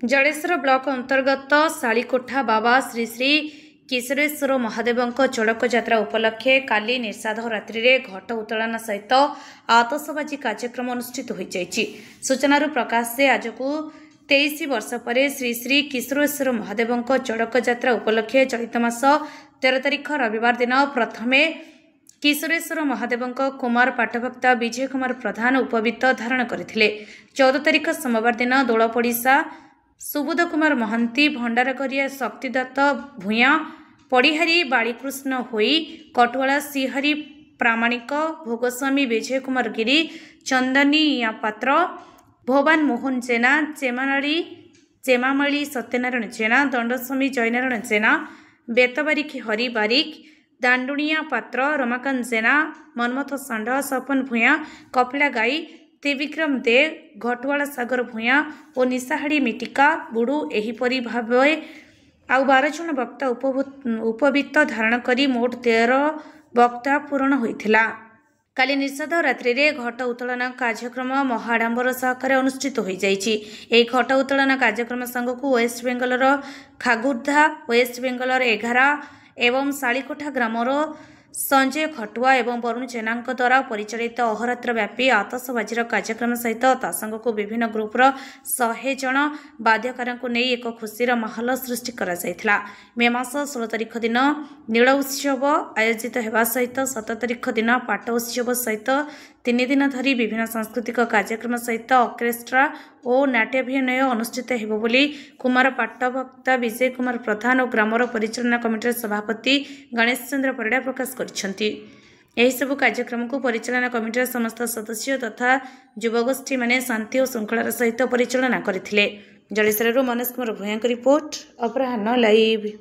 Jadeshwar block अंतर्गत शालीकोठा बाबा श्री श्री किशोरेश्वर महादेव चड़क यात्रा उपलक्षे काली निर्साध रात्रि में घट उत्तोलन सहित आतसबाजी कार्यक्रम अनुष्ठित हो सूचना प्रकाश से आज को 23 वर्ष पर श्री श्री किशोरेश्वर महादेव चड़क यात्रा उपलक्षे चलित मास 13 तारिख रविवार दिन प्रथमे किशोरेश्वर महादेव कुमार पाठभक्ता विजय कुमार प्रधान उपवीत धारण करथिले। 14 तारिख सोमवार दिन दोलपड़िशा सुबोध कुमार महंती भंडारकरिया शक्तिदत्त भूया पड़िहारी बालीकृष्ण होई कटवाला श्रीहरि प्रामाणिक भोगस्वामी विजय कुमार गिरी चंदनी पात्र भोवान मोहन जेना चेमामली सत्यनारायण जेना दंडस्वामी जयनारायण जेना बेतबारिक हरि बारिक दांडुनिया पात्र रमाकांत जेना मनमथ षंढ सपन भूया कपिला गाई त्रिविक्रम दे घटवाला सागर भूया और निशाहाड़ी मिटिका बुड़ू एहीपरी भावे आउ 12 जन वक्ता उपवीत धारण करी मोट 13 वक्ता पूरण होइथिला। काली निषाद रात्रि में घट उत्तोलन कार्यक्रम महाआडंबर सहकारे अनुष्ठित हो जाइछि। एही घट उत्तोलन कार्यक्रम संघ वेस्ट बेंगल खागुर्धा वेस्ट बेंगल 11 एवं शालीकोठा ग्रामर संजय खटुआ एवं वरुण जेना द्वारा परिचालित अहोरात्र व्यापी आतसबाजी कार्यक्रम सहित तासंग को विभिन्न ग्रुपर 100 जन वाद्यकार नहीं एक खुशीर माहौल सृष्टि करा जायथिला। मे मास 16 तारिख दिन नील उत्सव आयोजित होगा सहित 17 तारिख दिन पाट उत्सव सहित 3 दिन धरी विभिन्न सांस्कृतिक कार्यक्रम सहित ऑर्केस्ट्रा और नाट्याभिनय अनुष्ठित हेबो बोली कुमार पाठभक्ता विजय कुमार प्रधान और ग्रामर परिचालना कमिटी सभापति गणेश चंद्र परिड़ा प्रकाश करछंती। एही सब कार्यक्रम को परिचालना कमिटी समस्त सदस्य तथा युवगोष्ठी माने शांति और श्रृंखलार सहित परिचालना करथिले। जड़ेश्वर मनोज कुमार भूया रिपोर्ट अपराह्न लाइव।